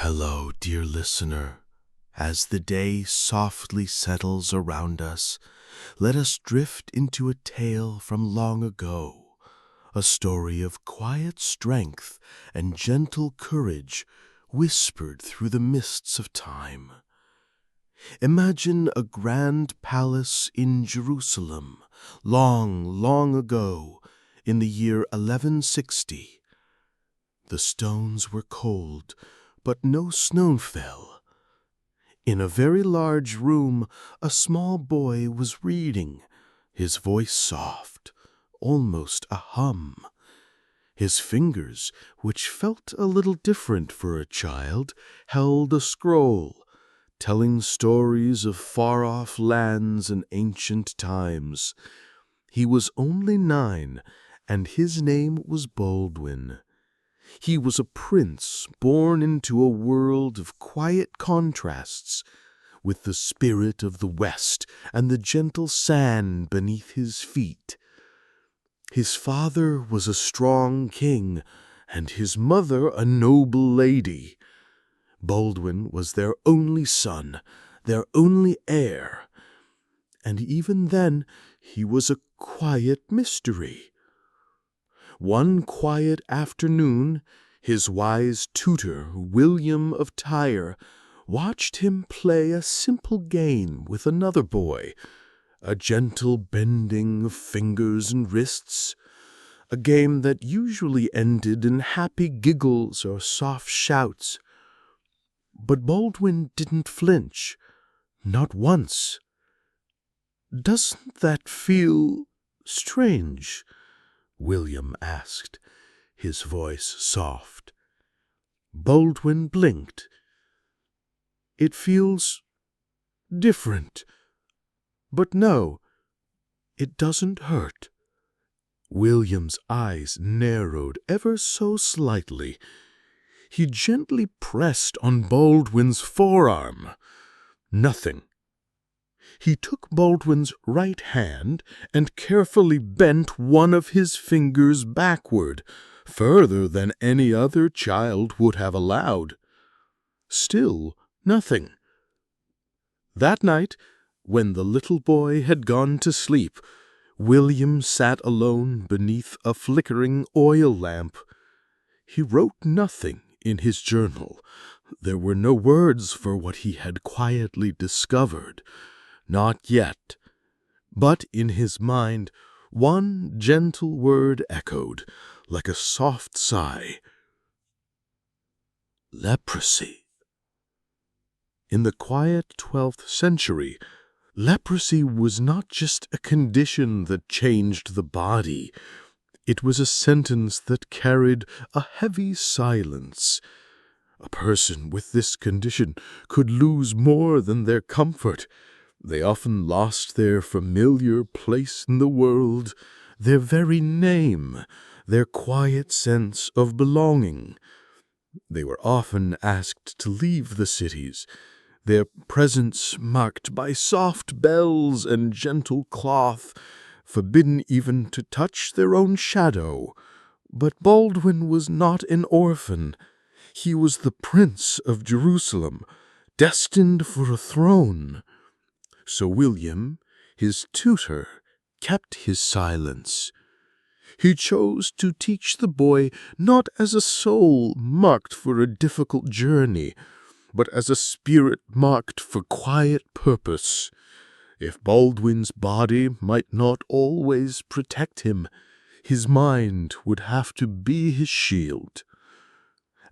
Hello, dear listener. As the day softly settles around us, let us drift into a tale from long ago, a story of quiet strength and gentle courage whispered through the mists of time. Imagine a grand palace in Jerusalem, long, long ago, in the year 1160. The stones were cold, but no snow fell. In a very large room, a small boy was reading, his voice soft, almost a hum. His fingers, which felt a little different for a child, held a scroll, telling stories of far-off lands and ancient times. He was only 9, and his name was Baldwin. He was a prince born into a world of quiet contrasts, with the spirit of the West and the gentle sand beneath his feet. His father was a strong king, and his mother a noble lady. Baldwin was their only son, their only heir, and even then he was a quiet mystery. One quiet afternoon, his wise tutor, William of Tyre, watched him play a simple game with another boy, a gentle bending of fingers and wrists, a game that usually ended in happy giggles or soft shouts. But Baldwin didn't flinch, not once. "Doesn't that feel strange?" William asked, his voice soft. Baldwin blinked. "It feels different. But no, it doesn't hurt." William's eyes narrowed ever so slightly. He gently pressed on Baldwin's forearm. Nothing. He took Baldwin's right hand and carefully bent one of his fingers backward, further than any other child would have allowed. Still nothing. That night, when the little boy had gone to sleep, William sat alone beneath a flickering oil lamp. He wrote nothing in his journal. There were no words for what he had quietly discovered. Not yet. But in his mind, one gentle word echoed, like a soft sigh. Leprosy. In the quiet 12th century, leprosy was not just a condition that changed the body. It was a sentence that carried a heavy silence. A person with this condition could lose more than their comfort. They often lost their familiar place in the world, their very name, their quiet sense of belonging. They were often asked to leave the cities, their presence marked by soft bells and gentle cloth, forbidden even to touch their own shadow. But Baldwin was not an orphan. He was the Prince of Jerusalem, destined for a throne. So William, his tutor, kept his silence. He chose to teach the boy not as a soul marked for a difficult journey, but as a spirit marked for quiet purpose. If Baldwin's body might not always protect him, his mind would have to be his shield.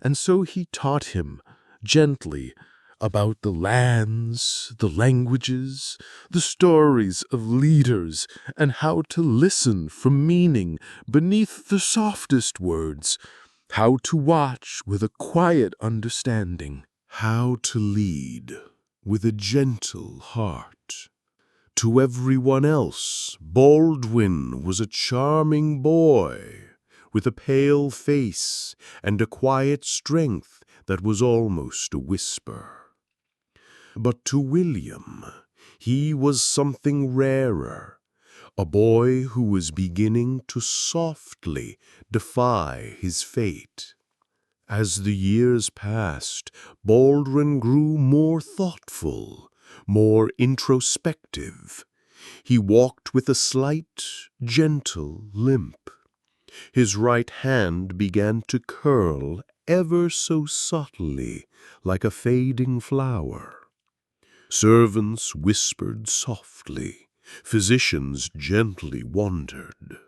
And so he taught him, gently, about the lands, the languages, the stories of leaders, and how to listen for meaning beneath the softest words, how to watch with a quiet understanding, how to lead with a gentle heart. To everyone else, Baldwin was a charming boy, with a pale face and a quiet strength that was almost a whisper. But to William, he was something rarer, a boy who was beginning to softly defy his fate. As the years passed, Baldwin grew more thoughtful, more introspective. He walked with a slight, gentle limp. His right hand began to curl ever so subtly, like a fading flower. Servants whispered softly, physicians gently wondered.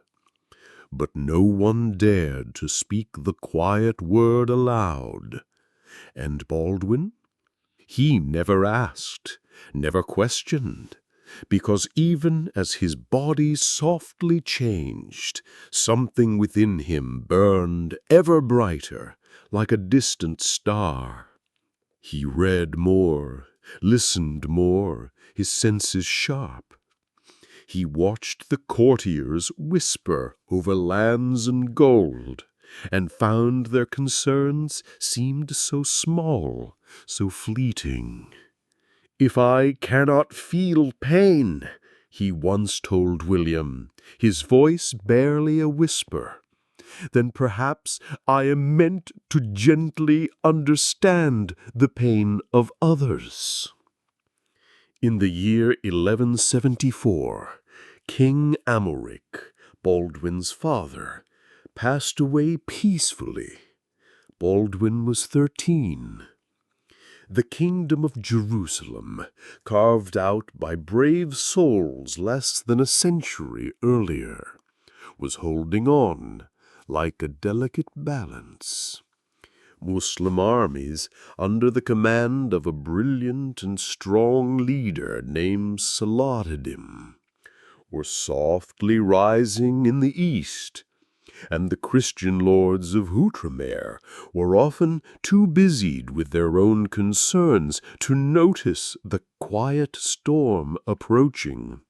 But no one dared to speak the quiet word aloud. And Baldwin? He never asked, never questioned, because even as his body softly changed, something within him burned ever brighter, like a distant star. He read more, listened more, his senses sharp. He watched the courtiers whisper over lands and gold, and found their concerns seemed so small, so fleeting. "If I cannot feel pain," he once told William, his voice barely a whisper, "then perhaps I am meant to gently understand the pain of others." In the year 1174, King Amalric, Baldwin's father, passed away peacefully. Baldwin was 13. The kingdom of Jerusalem, carved out by brave souls less than a century earlier, was holding on like a delicate balance. Muslim armies, under the command of a brilliant and strong leader named Saladin, were softly rising in the east, and the Christian lords of Outremer were often too busied with their own concerns to notice the quiet storm approaching.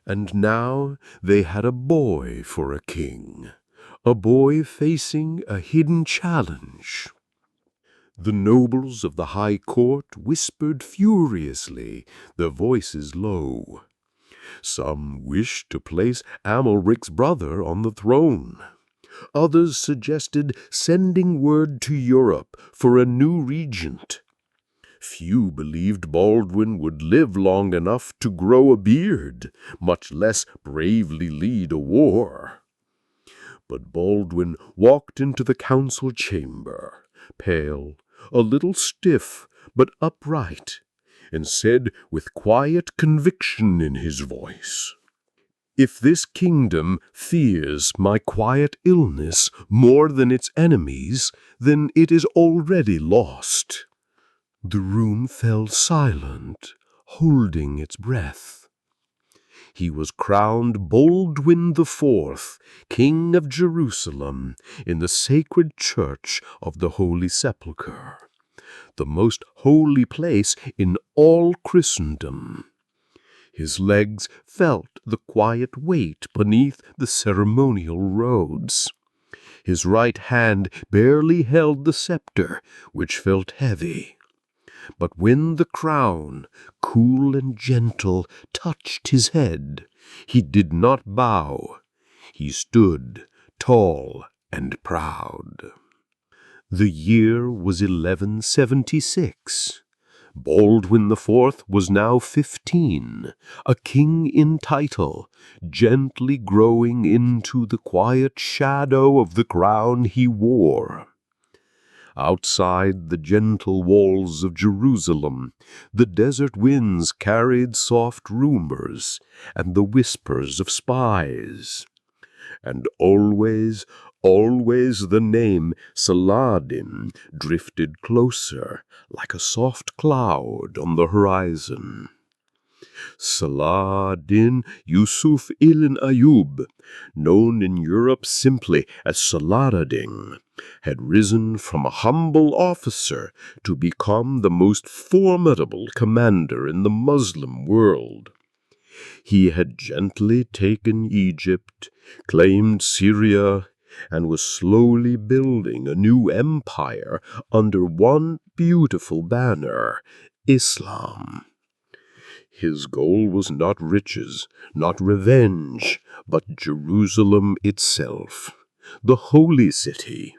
And now they had a boy for a king, a boy facing a hidden challenge. The nobles of the high court whispered furiously, their voices low. Some wished to place Amalric's brother on the throne. Others suggested sending word to Europe for a new regent. Few believed Baldwin would live long enough to grow a beard, much less bravely lead a war. But Baldwin walked into the council chamber, pale, a little stiff, but upright, and said with quiet conviction in his voice, "If this kingdom fears my quiet illness more than its enemies, then it is already lost." The room fell silent, holding its breath. He was crowned Baldwin IV, King of Jerusalem, in the sacred church of the Holy Sepulchre, the most holy place in all Christendom. His legs felt the quiet weight beneath the ceremonial robes. His right hand barely held the scepter, which felt heavy. But when the crown, cool and gentle, touched his head, he did not bow. He stood tall and proud. The year was 1176. Baldwin IV was now 15, a king in title, gently growing into the quiet shadow of the crown he wore. Outside the gentle walls of Jerusalem, the desert winds carried soft rumors and the whispers of spies. And always, always the name Saladin drifted closer, like a soft cloud on the horizon. Saladin Yusuf ibn Ayyub, known in Europe simply as Saladin, had risen from a humble officer to become the most formidable commander in the Muslim world. He had gently taken Egypt, claimed Syria, and was slowly building a new empire under one beautiful banner, Islam. His goal was not riches, not revenge, but Jerusalem itself, the holy city.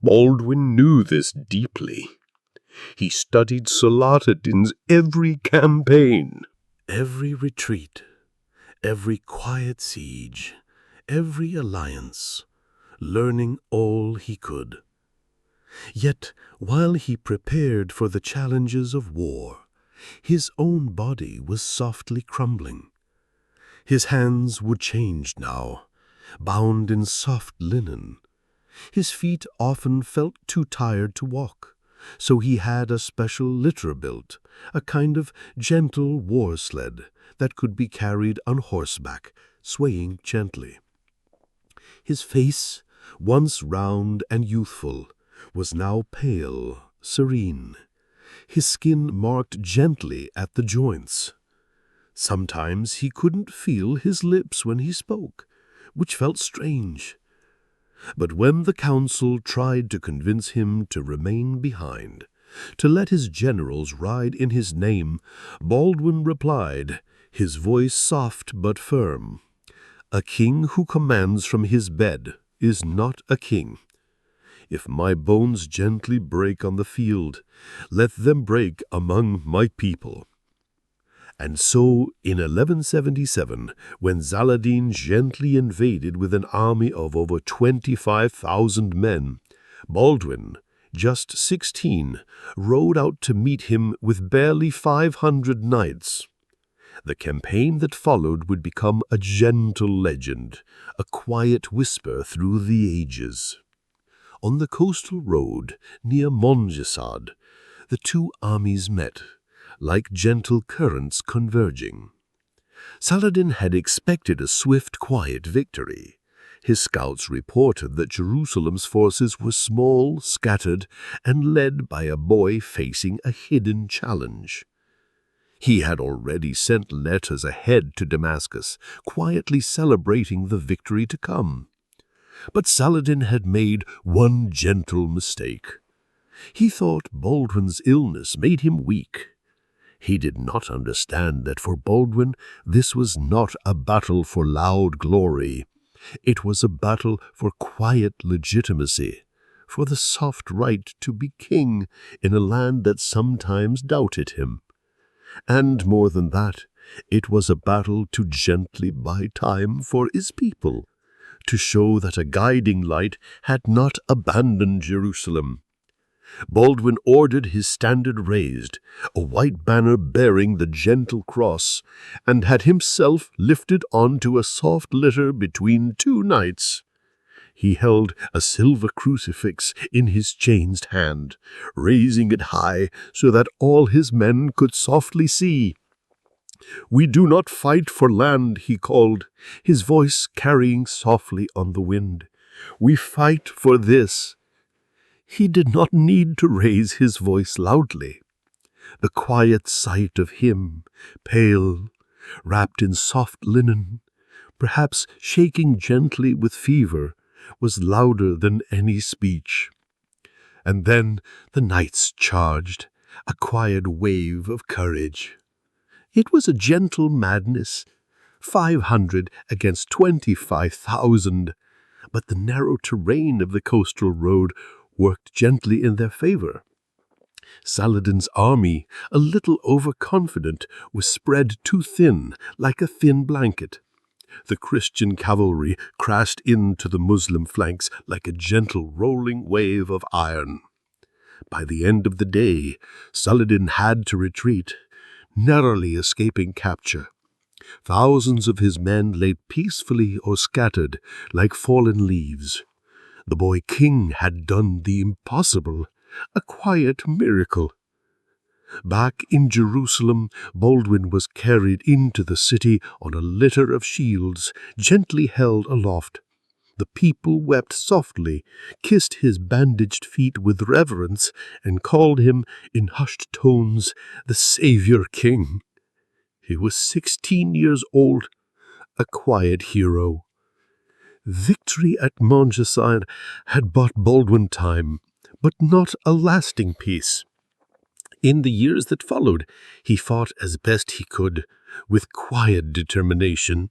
Baldwin knew this deeply. He studied Saladin's every campaign, every retreat, every quiet siege, every alliance, learning all he could. Yet, while he prepared for the challenges of war, his own body was softly crumbling. His hands were changed now, bound in soft linen. His feet often felt too tired to walk, so he had a special litter built, a kind of gentle war sled that could be carried on horseback, swaying gently. His face, once round and youthful, was now pale, serene, his skin marked gently at the joints. Sometimes he couldn't feel his lips when he spoke, which felt strange. But when the council tried to convince him to remain behind, to let his generals ride in his name, Baldwin replied, his voice soft but firm, "A king who commands from his bed is not a king. If my bones gently break on the field, let them break among my people." And so, in 1177, when Saladin gently invaded with an army of over 25,000 men, Baldwin, just 16, rode out to meet him with barely 500 knights. The campaign that followed would become a gentle legend, a quiet whisper through the ages. On the coastal road near Montjesade, the two armies met, like gentle currents converging. Saladin had expected a swift, quiet victory. His scouts reported that Jerusalem's forces were small, scattered, and led by a boy facing a hidden challenge. He had already sent letters ahead to Damascus, quietly celebrating the victory to come. But Saladin had made one gentle mistake. He thought Baldwin's illness made him weak. He did not understand that for Baldwin this was not a battle for loud glory. It was a battle for quiet legitimacy, for the soft right to be king in a land that sometimes doubted him. And more than that, it was a battle to gently buy time for his people, to show that a guiding light had not abandoned Jerusalem. Baldwin ordered his standard raised, a white banner bearing the gentle cross, and had himself lifted onto a soft litter between two knights. He held a silver crucifix in his changed hand, raising it high so that all his men could softly see. "We do not fight for land," he called, his voice carrying softly on the wind. "We fight for this." He did not need to raise his voice loudly. The quiet sight of him, pale, wrapped in soft linen, perhaps shaking gently with fever, was louder than any speech. And then the knights charged, a quiet wave of courage. It was a gentle madness, 500 against 25,000, but the narrow terrain of the coastal road worked gently in their favor. Saladin's army, a little overconfident, was spread too thin, like a thin blanket. The Christian cavalry crashed into the Muslim flanks like a gentle rolling wave of iron. By the end of the day, Saladin had to retreat, narrowly escaping capture. Thousands of his men lay peacefully or scattered like fallen leaves. The boy king had done the impossible, a quiet miracle. Back in Jerusalem, Baldwin was carried into the city on a litter of shields, gently held aloft. The people wept softly, kissed his bandaged feet with reverence, and called him, in hushed tones, the Savior King. He was 16 years old, a quiet hero. Victory at Montjesade had bought Baldwin time, but not a lasting peace. In the years that followed, he fought as best he could, with quiet determination.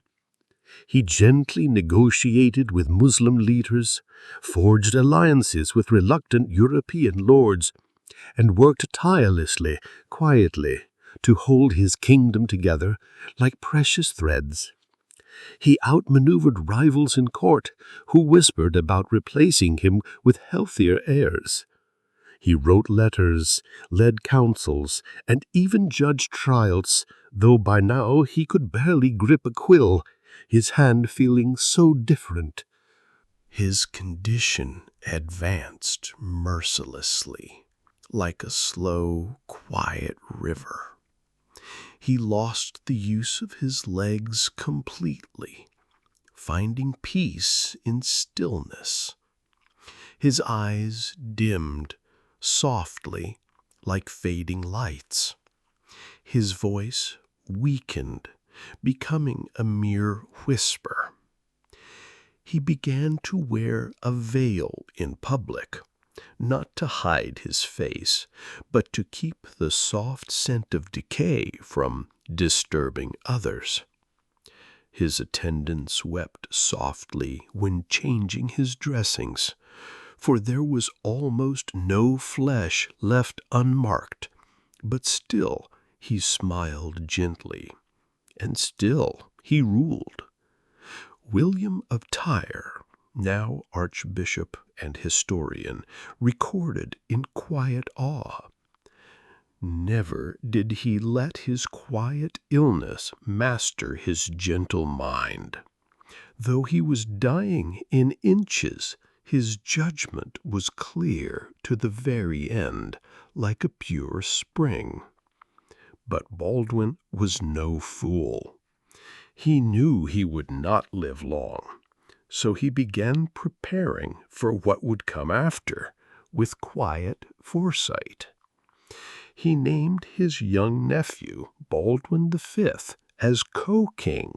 He gently negotiated with Muslim leaders, forged alliances with reluctant European lords, and worked tirelessly, quietly, to hold his kingdom together like precious threads. He outmaneuvered rivals in court who whispered about replacing him with healthier heirs. He wrote letters, led councils, and even judged trials, though by now he could barely grip a quill, his hand feeling so different. His condition advanced mercilessly, like a slow, quiet river. He lost the use of his legs completely, finding peace in stillness. His eyes dimmed softly like fading lights. His voice weakened, becoming a mere whisper. He began to wear a veil in public, not to hide his face, but to keep the soft scent of decay from disturbing others. His attendants wept softly when changing his dressings, for there was almost no flesh left unmarked, but still he smiled gently, and still he ruled. William of Tyre, now archbishop and historian, recorded in quiet awe. Never did he let his quiet illness master his gentle mind. Though he was dying in inches, his judgment was clear to the very end, like a pure spring. But Baldwin was no fool. He knew he would not live long, so he began preparing for what would come after, with quiet foresight. He named his young nephew, Baldwin V, as co-king,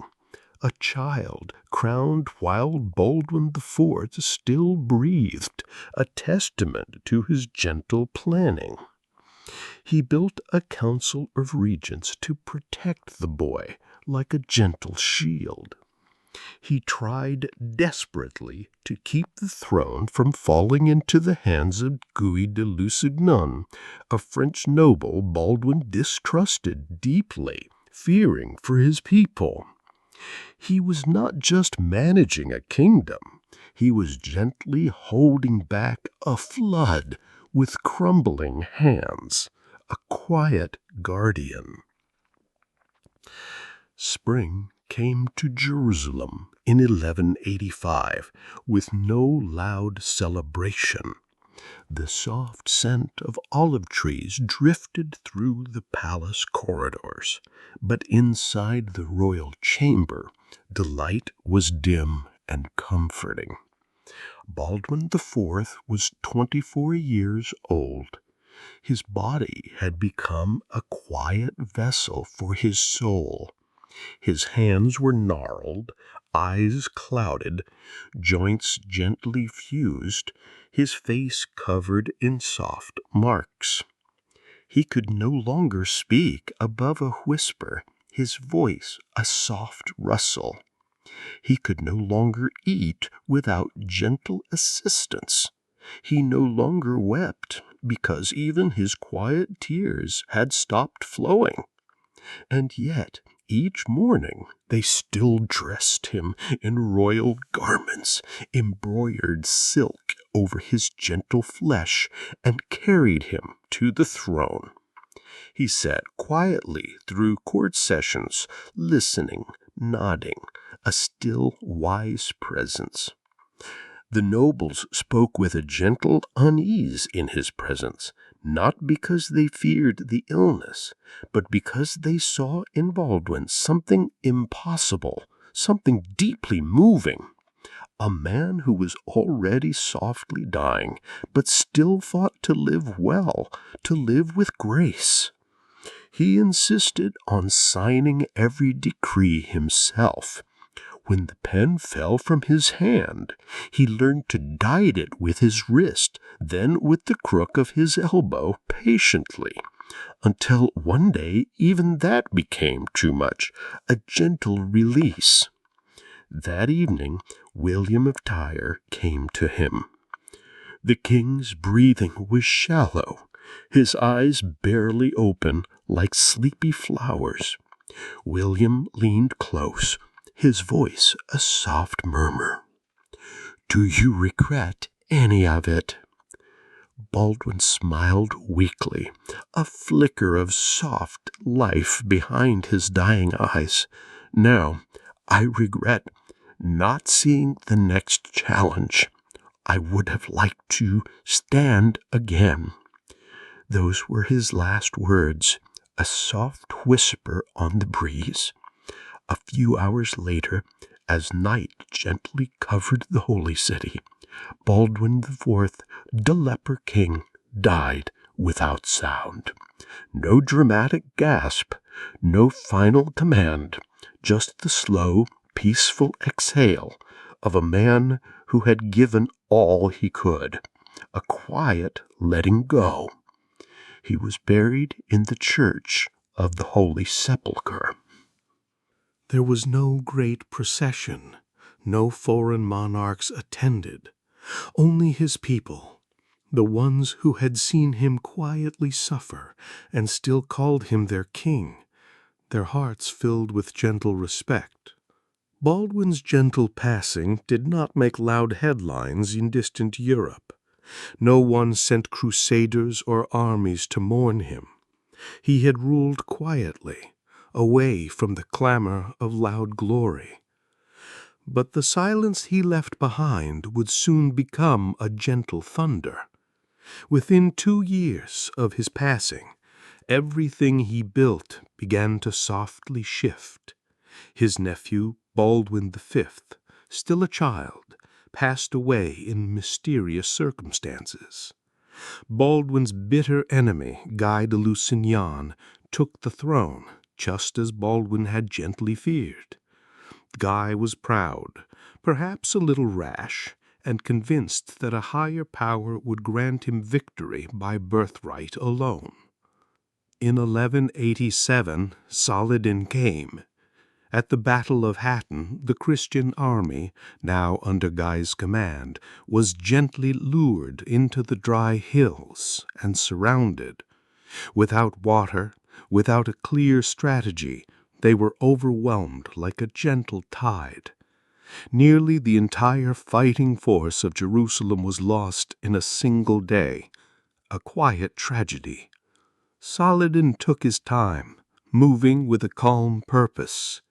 a child crowned while Baldwin IV still breathed, a testament to his gentle planning. He built a council of regents to protect the boy like a gentle shield. He tried desperately to keep the throne from falling into the hands of Guy de Lusignan, a French noble Baldwin distrusted deeply, fearing for his people. He was not just managing a kingdom, he was gently holding back a flood with crumbling hands, a quiet guardian. Spring came to Jerusalem in 1185 with no loud celebration. The soft scent of olive trees drifted through the palace corridors, but inside the royal chamber, the light was dim and comforting. Baldwin IV was 24 years old. His body had become a quiet vessel for his soul. His hands were gnarled, eyes clouded, joints gently fused, his face covered in soft marks. He could no longer speak above a whisper, his voice a soft rustle. He could no longer eat without gentle assistance. He no longer wept because even his quiet tears had stopped flowing. And yet, each morning they still dressed him in royal garments, embroidered silk over his gentle flesh, and carried him to the throne. He sat quietly through court sessions, listening, nodding, a still, wise presence. The nobles spoke with a gentle unease in his presence, not because they feared the illness, but because they saw in Baldwin something impossible, something deeply moving. A man who was already softly dying, but still fought to live well, to live with grace. He insisted on signing every decree himself. When the pen fell from his hand, he learned to guide it with his wrist, then with the crook of his elbow, patiently, until one day even that became too much, a gentle release. That evening, William of Tyre came to him. The king's breathing was shallow, his eyes barely open like sleepy flowers. William leaned close, his voice a soft murmur. "Do you regret any of it?" Baldwin smiled weakly, a flicker of soft life behind his dying eyes. "No, I regret not seeing the next challenge. I would have liked to stand again." Those were his last words, a soft whisper on the breeze. A few hours later, as night gently covered the holy city, Baldwin IV, the leper king, died without sound. No dramatic gasp, no final command, just the slow, peaceful exhale of a man who had given all he could, a quiet letting go. He was buried in the church of the Holy Sepulchre. There was no great procession, no foreign monarchs attended, only his people, the ones who had seen him quietly suffer and still called him their king, their hearts filled with gentle respect. Baldwin's gentle passing did not make loud headlines in distant Europe. No one sent crusaders or armies to mourn him. He had ruled quietly, away from the clamor of loud glory. But the silence he left behind would soon become a gentle thunder. Within 2 years of his passing, everything he built began to softly shift. His nephew, Baldwin V, still a child, passed away in mysterious circumstances. Baldwin's bitter enemy, Guy de Lusignan, took the throne, just as Baldwin had gently feared. Guy was proud, perhaps a little rash, and convinced that a higher power would grant him victory by birthright alone. In 1187, Saladin came. At the Battle of Hattin, the Christian army, now under Guy's command, was gently lured into the dry hills and surrounded. Without water, without a clear strategy, they were overwhelmed like a gentle tide. Nearly the entire fighting force of Jerusalem was lost in a single day, a quiet tragedy. Saladin took his time, moving with a calm purpose.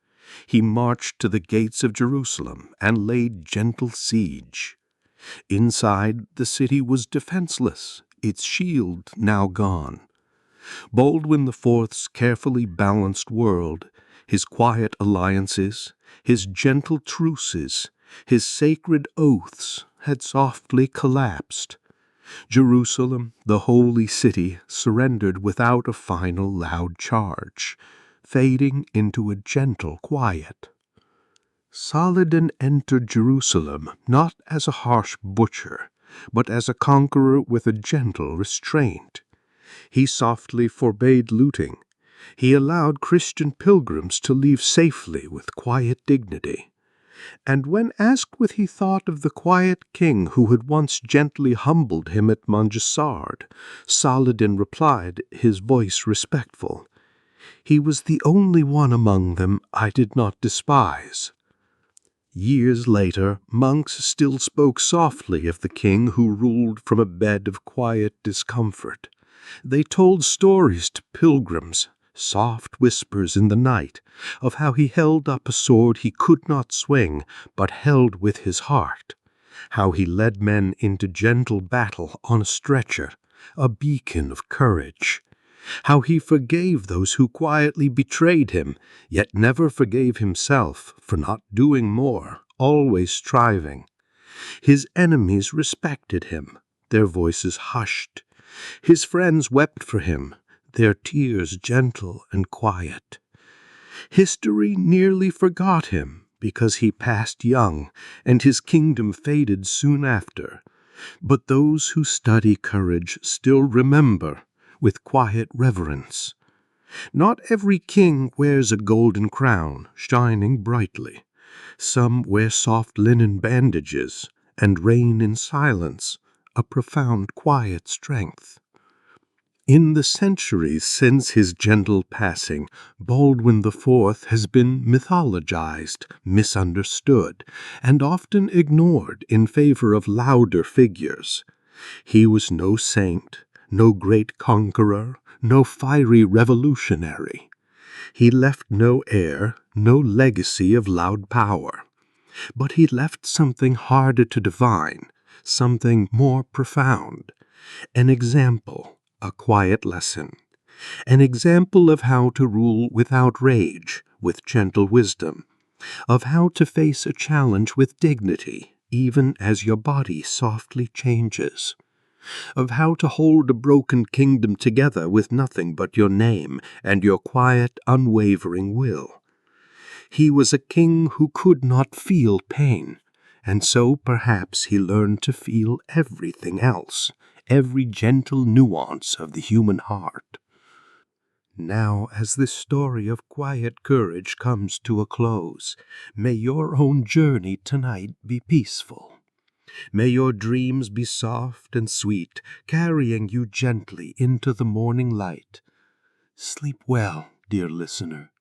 He marched to the gates of Jerusalem and laid gentle siege. Inside, the city was defenseless, its shield now gone. Baldwin IV's carefully balanced world, his quiet alliances, his gentle truces, his sacred oaths had softly collapsed. Jerusalem, the holy city, surrendered without a final loud charge, fading into a gentle quiet. Saladin entered Jerusalem not as a harsh butcher, but as a conqueror with a gentle restraint. He softly forbade looting. He allowed Christian pilgrims to leave safely with quiet dignity. And when asked what he thought of the quiet king who had once gently humbled him at Montgesard, Saladin replied, his voice respectful, "He was the only one among them I did not despise." Years later, monks still spoke softly of the king who ruled from a bed of quiet discomfort. They told stories to pilgrims, soft whispers in the night, of how he held up a sword he could not swing, but held with his heart, how he led men into gentle battle on a stretcher, a beacon of courage, how he forgave those who quietly betrayed him, yet never forgave himself for not doing more, always striving. His enemies respected him, their voices hushed. His friends wept for him, their tears gentle and quiet. History nearly forgot him because he passed young, and his kingdom faded soon after. But those who study courage still remember with quiet reverence. Not every king wears a golden crown shining brightly. Some wear soft linen bandages and reign in silence, a profound, quiet strength. In the centuries since his gentle passing, Baldwin IV has been mythologized, misunderstood, and often ignored in favor of louder figures. He was no saint, no great conqueror, no fiery revolutionary. He left no heir, no legacy of loud power. But he left something harder to divine, something more profound. An example, a quiet lesson. An example of how to rule without rage, with gentle wisdom. Of how to face a challenge with dignity, even as your body softly changes. Of how to hold a broken kingdom together with nothing but your name and your quiet, unwavering will. He was a king who could not feel pain, and so perhaps he learned to feel everything else, every gentle nuance of the human heart. Now, as this story of quiet courage comes to a close, may your own journey tonight be peaceful. May your dreams be soft and sweet, carrying you gently into the morning light. Sleep well, dear listener.